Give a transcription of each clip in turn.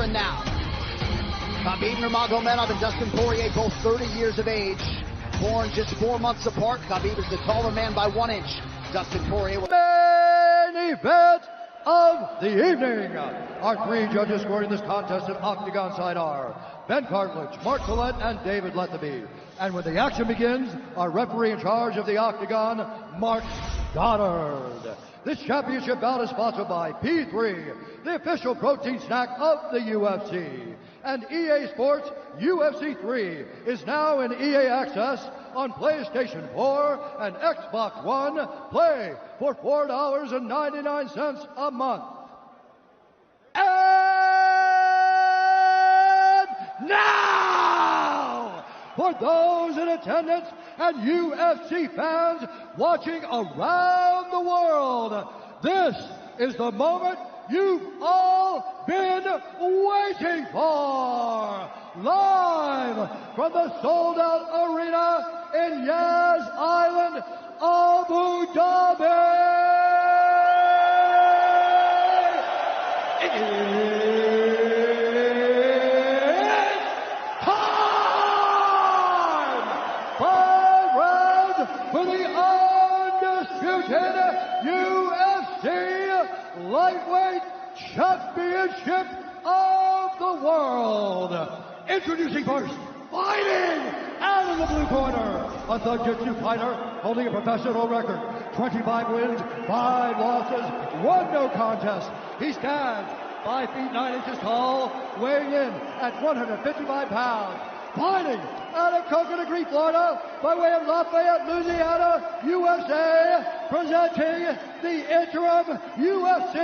and now. Khabib Nurmagomedov and Dustin Poirier, both 30 years of age, born just 4 months apart. Khabib is the taller man by 1 inch. Dustin Poirier. Main event of the evening. Our 3 judges scoring this contest at Octagon side are Ben Cartledge, Mark Collette, and David Lethaby. And when the action begins, our referee in charge of the Octagon, Mark Goddard. This championship bout is sponsored by P3, the official protein snack of the UFC. And EA Sports UFC 3 is now in EA Access on PlayStation 4 and Xbox One. Play for $4.99 a month. And now, for those in attendance and UFC fans watching around the world, this is the moment you've all been waiting for. Live from the sold-out arena in Yas Island, Abu Dhabi. It's time! 5 rounds for the undisputed UFC Lightweight Championship of the world. Introducing first, fighting out of the blue corner, a Thug-Jitsu fighter holding a professional record, 25 wins, 5 losses, 1 no contest. He stands 5 feet 9 inches tall, weighing in at 155 pounds. Fighting out of Coconut Green, Florida, by way of Lafayette, Louisiana, USA, presenting the interim UFC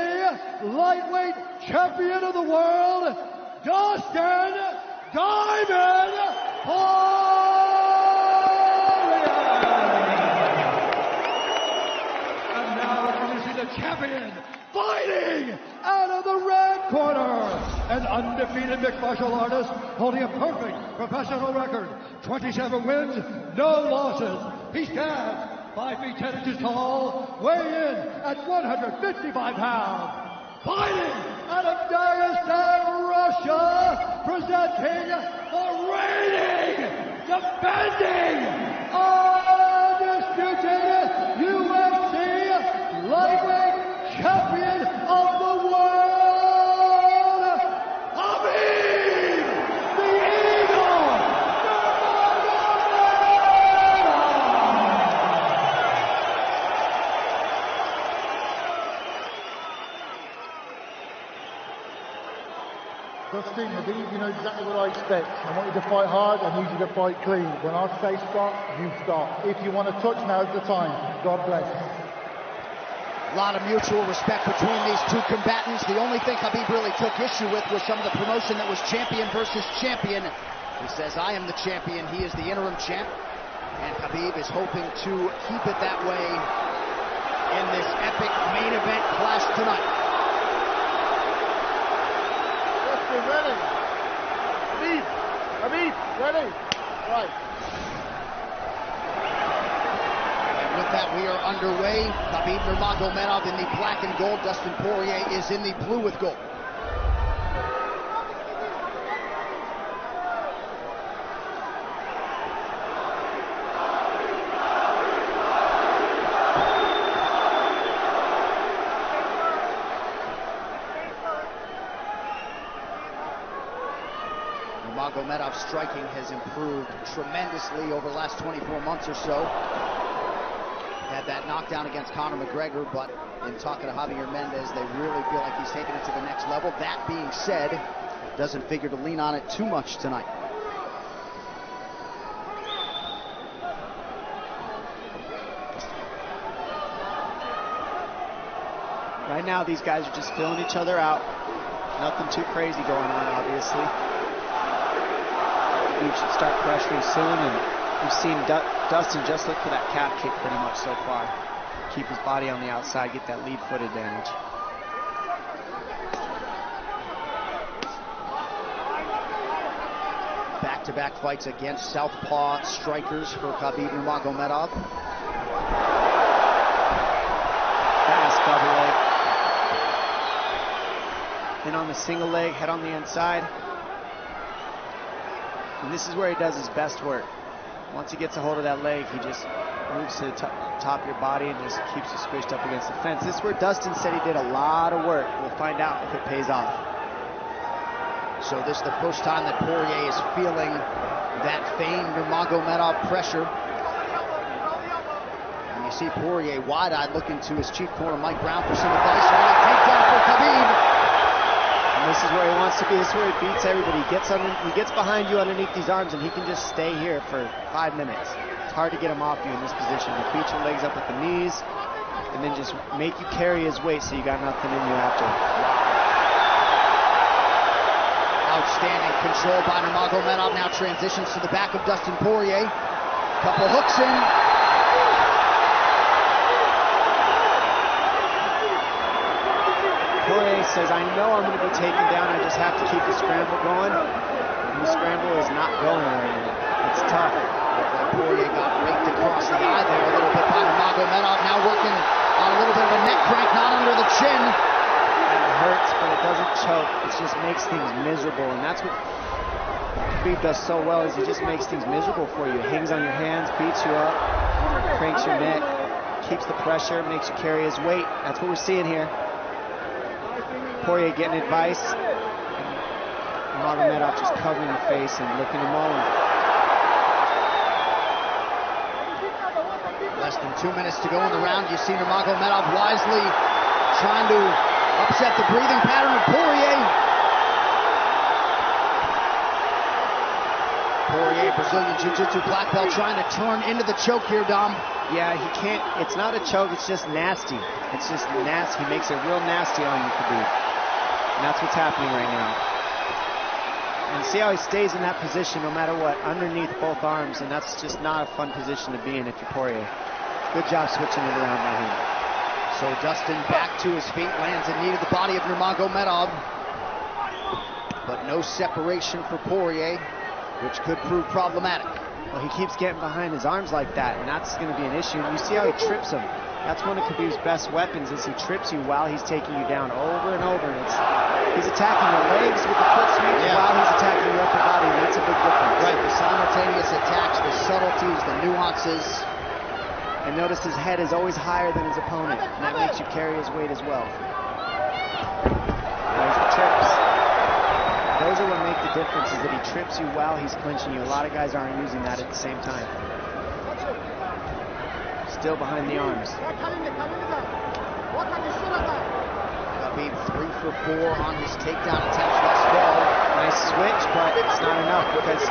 Lightweight Champion of the World, Dustin Diamond Poirier. And now introducing the champion, fighting out of the red corner, an undefeated mixed martial artist holding a perfect professional record, 27 wins, no losses. He stands 5 feet 10 inches tall, weighing in at 155 pounds. Fighting out of Dagestan, Russia, presenting the reigning, defending, undisputed UFC Lightweight Champion of the world, Khabib the Eagle Dustin, Khabib, you know exactly what I expect. I want you to fight hard, I need you to fight clean. When I say stop, you stop. If you want to touch, now's the time. God bless. A lot of mutual respect between these 2 combatants. The only thing Khabib really took issue with was some of the promotion that was champion versus champion. He says, I am the champion, he is the interim champ. And Khabib is hoping to keep it that way in this epic main event clash tonight. Dustin, ready? Khabib, ready? Right. With that, we are underway. Khabib Nurmagomedov in the black and gold. Dustin Poirier is in the blue with gold. Nurmagomedov's striking has improved tremendously over the last 24 months or so. Had that knockdown against Conor McGregor, but in talking to Javier Mendez, they really feel like he's taking it to the next level. That being said, doesn't figure to lean on it too much tonight. Right now, these guys are just filling each other out. Nothing too crazy going on, obviously. We should start pressuring soon, and we've seen Dustin just look for that calf kick pretty much so far. Keep his body on the outside, get that lead foot advantage. Back-to-back fights against southpaw strikers for Khabib Nurmagomedov. Fast double leg. Then on the single leg, head on the inside. And this is where he does his best work. Once he gets a hold of that leg, he just moves to the top of your body and just keeps you squished up against the fence. This is where Dustin said he did a lot of work. We'll find out if it pays off. So this is the first time that Poirier is feeling that famed Nurmagomedov pressure. And you see Poirier wide-eyed looking to his chief corner, Mike Brown, for some advice. Takedown for Khabib. And this is where he wants to be. This is where he beats everybody. He gets behind you underneath these arms, and he can just stay here for 5 minutes. It's hard to get him off you in this position. You beat your legs up with the knees, and then just make you carry his weight so you got nothing in you after. Outstanding control by Nurmagomedov. Now transitions to the back of Dustin Poirier. Couple hooks in. Poirier says, I know I'm going to be taken down. I just have to keep the scramble going. And the scramble is not going right now. It's tough. Poirier got raked across the eye there a little bit by Nurmagomedov. Now working on a little bit of a neck crank, not under the chin. It hurts, but it doesn't choke. It just makes things miserable, and that's what Khabib does so well, is he just makes things miserable for you. Hangs on your hands, beats you up, cranks your neck, keeps the pressure, makes you carry his weight. That's what we're seeing here. Poirier getting advice, and Nurmagomedov just covering the face and looking to moan. Less than 2 minutes to go in the round. You see Nurmagomedov wisely trying to upset the breathing pattern of Poirier. Poirier, Brazilian Jiu-Jitsu black belt, trying to turn into the choke here, Dom. Yeah, he can't. It's not a choke. It's just nasty. It's just nasty. He makes it real nasty on you, Khabib. And that's what's happening right now. And see how he stays in that position no matter what, underneath both arms, and that's just not a fun position to be in if you're Poirier. Good job switching it around by him. So Dustin back to his feet, lands in knee to the body of Nurmagomedov. But no separation for Poirier, which could prove problematic. Well, he keeps getting behind his arms like that, and that's going to be an issue. And you see how he trips him. That's one of Khabib's best weapons, is he trips you while he's taking you down over and over. And he's attacking your legs with the foot sweep while he's attacking your upper body, and that's a big difference. Right, the simultaneous attacks, the subtleties, the nuances. And notice his head is always higher than his opponent, and that makes you carry his weight as well. There's the trips. Those are what make the difference, is that he trips you while he's clinching you. A lot of guys aren't using that at the same time. Still behind the arms. Khabib 3 for 4 on his takedown attempts thus far. Nice switch, but it's not enough because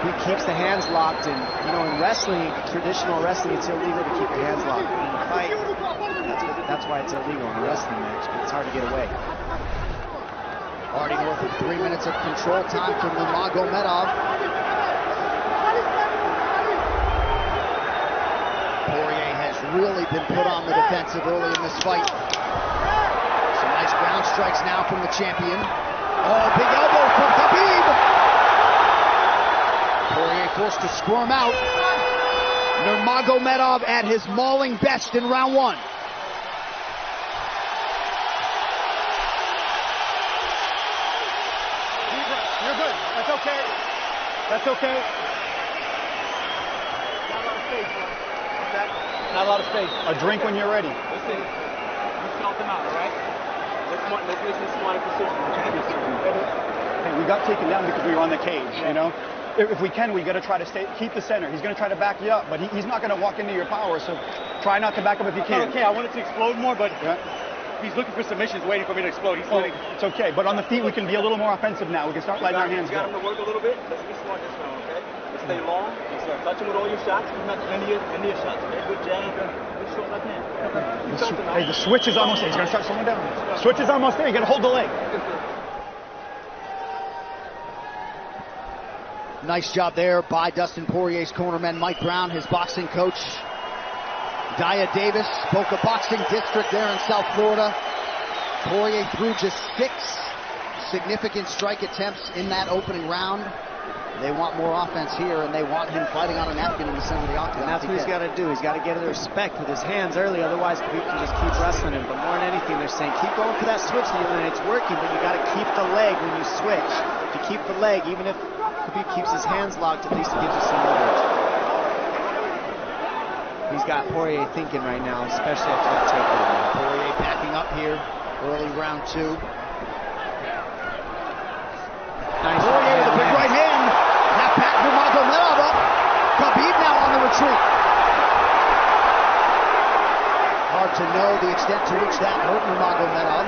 he keeps the hands locked. And you know, in wrestling, traditional wrestling, it's illegal to keep your hands locked. In a fight, that's why it's illegal in a wrestling match. But it's hard to get away. Already north of 3 minutes of control time for Nurmagomedov. Poirier has really been put on the defensive early in this fight. Some nice ground strikes now from the champion. Oh, big elbow from Khabib. Poirier forced to squirm out. Nurmagomedov at his mauling best in round 1. You're good. That's okay. That's okay. Not a lot of space, bro. Not a lot of space. A drink when you're ready. Listen, you count them out, all right? Let's make this smart decision. Hey, we got taken down because we were on the cage, you know? If we can, we got to try to keep the center. He's going to try to back you up, but he's not going to walk into your power, so try not to back up if you can. Okay, I want it to explode more, but he's looking for submissions, waiting for me to explode. It's okay, but on the feet, we can be a little more offensive now. We can start letting our hands go. You got him to work a little bit. Let's be smart this round, okay? Let's stay long. Touch him with all your shots. He's not any of your shots, okay? Good jab. Good short left hand. Hey, the switch is almost there. He's going to start slowing down. Switch is almost there. You got to hold the leg. Nice job there by Dustin Poirier's cornerman, Mike Brown, his boxing coach. Daya Davis, Boca Boxing District there in South Florida. Poirier threw just 6 significant strike attempts in that opening round. They want more offense here, and they want him fighting on a napkin in the center of the octagon. And that's what he's got to do. He's got to get the respect with his hands early, otherwise Khabib can just keep wrestling him. But more than anything, they're saying keep going for that switch, and it's working, but you got to keep the leg when you switch. If you keep the leg, even if Khabib keeps his hands locked, at least it gives you some leverage. He's got Poirier thinking right now, especially after that takedown. Poirier backing up here, early round 2. Nice Poirier with a big right hand. Half back Nurmagomedov up. Khabib now on the retreat. Hard to know the extent to which that hurt Nurmagomedov.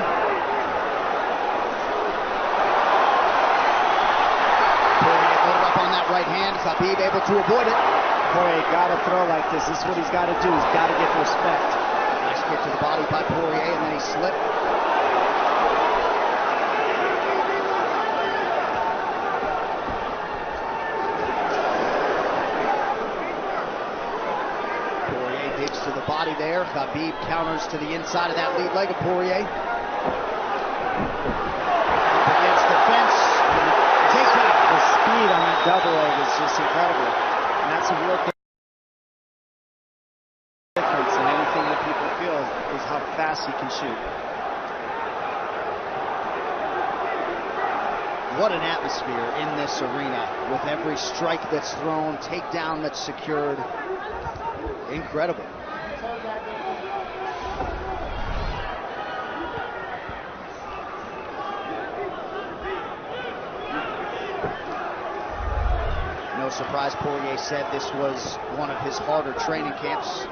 Poirier loaded up on that right hand. Khabib able to avoid it. Poirier got to throw like this. This is what he's got to do. He's got to get respect. Nice kick to the body by Poirier, and then he slipped. Poirier digs to the body there. Khabib counters to the inside of that lead leg of Poirier. Up against the fence. Takes it. The speed on that double leg is just incredible. And that's a real difference in anything that people feel is how fast he can shoot. What an atmosphere in this arena with every strike that's thrown, takedown that's secured. Incredible. No surprise, Poirier said this was one of his harder training camps,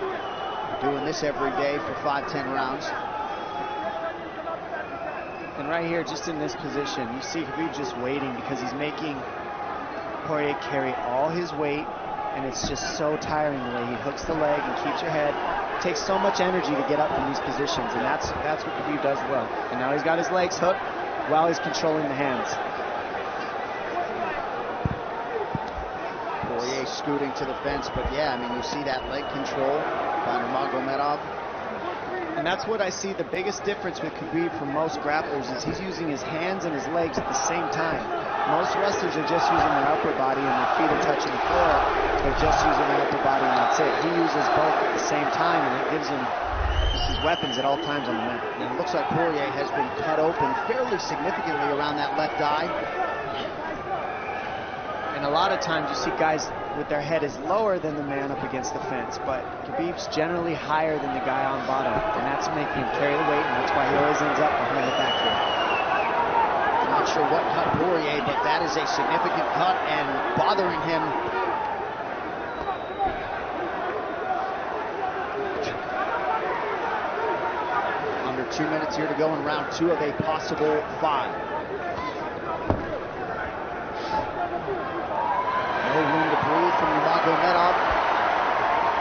doing this every day for 5-10 rounds. And right here, just in this position, you see Khabib just waiting because he's making Poirier carry all his weight, and it's just so tiring the way he hooks the leg and keeps your head. It takes so much energy to get up from these positions, and that's what Khabib does well. And now he's got his legs hooked while he's controlling the hands. Poirier scooting to the fence, but yeah, I mean, you see that leg control by Nurmagomedov. And that's what I see the biggest difference with Khabib from most grapplers is he's using his hands and his legs at the same time. Most wrestlers are just using their upper body and their feet are touching the floor. They're just using their upper body and that's it. He uses both at the same time, and it gives him his weapons at all times on the mat. And it looks like Poirier has been cut open fairly significantly around that left eye. And a lot of times you see guys with their head is lower than the man up against the fence, but Khabib's generally higher than the guy on bottom, and that's making him carry the weight, and that's why he always ends up behind the back here. I'm not sure what cut Poirier, but that is a significant cut and bothering him. Under 2 minutes here to go in round 2 of a possible 5. No room to breathe from Nurmagomedov.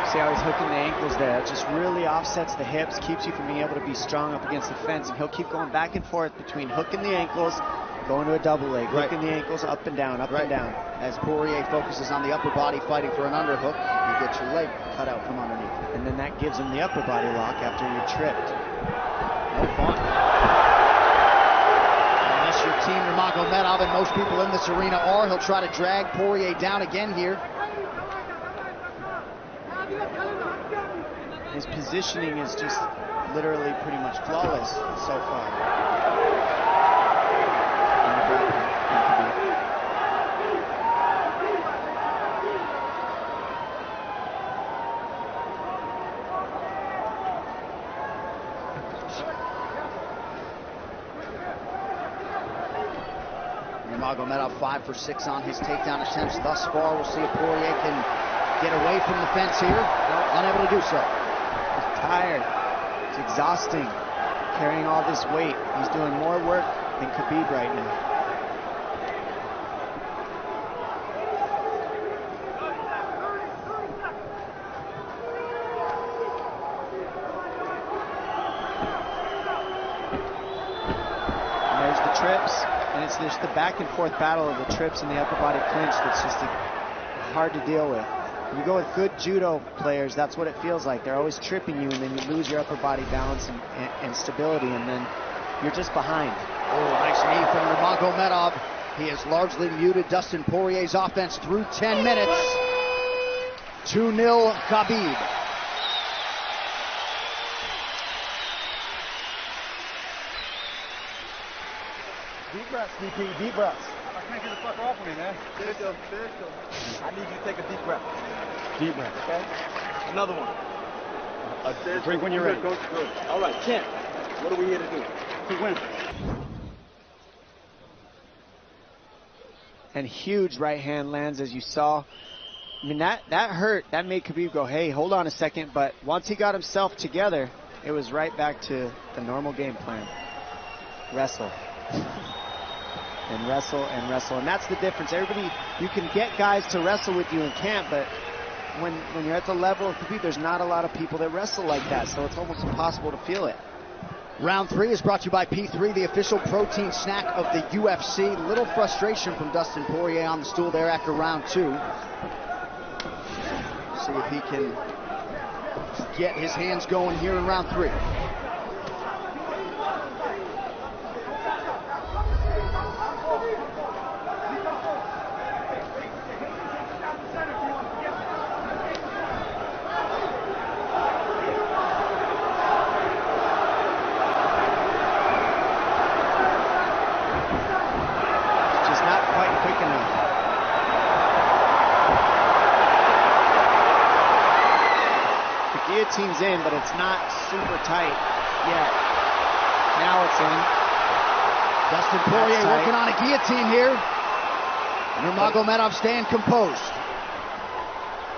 See how he's hooking the ankles there? It just really offsets the hips, keeps you from being able to be strong up against the fence, and he'll keep going back and forth between hooking the ankles, going to a double leg, hooking the ankles up and down, up and down. As Poirier focuses on the upper body fighting for an underhook, you get your leg cut out from underneath. And then that gives him the upper body lock after you're tripped. No fun. Unless you're Team Nurmagomedov, and most people in this arena are, he'll try to drag Poirier down again here. His positioning is just literally pretty much flawless so far. Nurmagomedov 5 for 6 on his takedown attempts thus far. We'll see if Poirier can get away from the fence here. Unable to do so. He's tired. It's exhausting carrying all this weight. He's doing more work than Khabib right now. And there's the trips, and it's just the back and forth battle of the trips and the upper body clinch that's just hard to deal with. You go with good judo players, that's what it feels like. They're always tripping you, and then you lose your upper body balance and stability, and then you're just behind. Oh, nice knee from Nurmagomedov. He has largely muted Dustin Poirier's offense through 10 minutes. 2-0 Khabib. Deep breaths, DP, deep breaths. I can't get the fucker off of me, man. Spiritual. I need you to take a deep breath. Deep breath. Okay? Another one. A drink when you're ready. Good. All right, champ. What are we here to do? To win. And huge right hand lands, as you saw. I mean, that hurt. That made Khabib go, hey, hold on a second. But once he got himself together, it was right back to the normal game plan. Wrestle. And wrestle and wrestle. And that's the difference. Everybody, you can get guys to wrestle with you in camp, but when you're at the level of Khabib, there's not a lot of people that wrestle like that. So it's almost impossible to feel it. Round 3 is brought to you by P3, the official protein snack of the UFC. Little frustration from Dustin Poirier on the stool there after round 2. See if he can get his hands going here in round 3. Guillotine's in, but it's not super tight yet. Now it's in. Dustin Poirier working on a guillotine here. Nurmagomedov staying composed.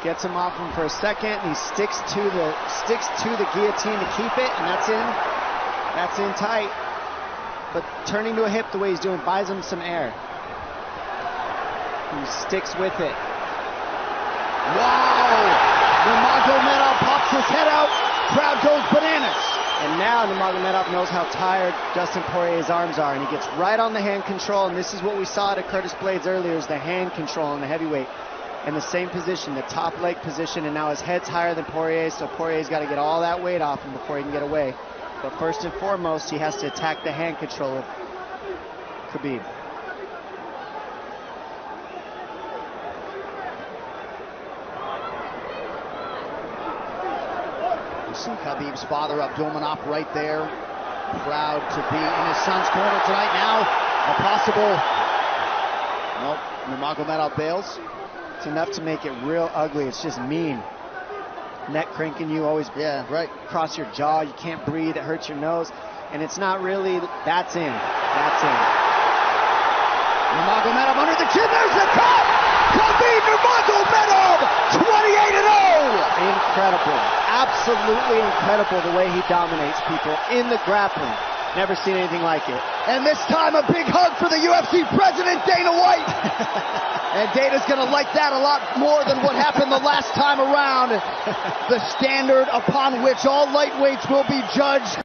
Gets him off him for a second. And he sticks to the guillotine to keep it, and that's in. That's in tight. But turning to a hip the way he's doing buys him some air. He sticks with it. Wow! Nurmagomedov pops his head out, crowd goes bananas. And now Nurmagomedov knows how tired Dustin Poirier's arms are, and he gets right on the hand control, and this is what we saw at Curtis Blades earlier, is the hand control on the heavyweight. In the same position, the top leg position, and now his head's higher than Poirier's, so Poirier's got to get all that weight off him before he can get away. But first and foremost, he has to attack the hand control of Khabib. You see Khabib's father, Abdulmanap, right there. Proud to be in his son's corner tonight. Now, a possible... Nope, Nurmagomedov bails. It's enough to make it real ugly. It's just mean. Neck cranking you, always cross your jaw. You can't breathe. It hurts your nose. And it's not really... That's in. That's in. Nurmagomedov under the chin. There's the cut! Khabib Nurmagomedov, 28-0! Incredible. Absolutely incredible the way he dominates people in the grappling. Never seen anything like it. And this time a big hug for the UFC president, Dana White. And Dana's going to like that a lot more than what happened the last time around. The standard upon which all lightweights will be judged.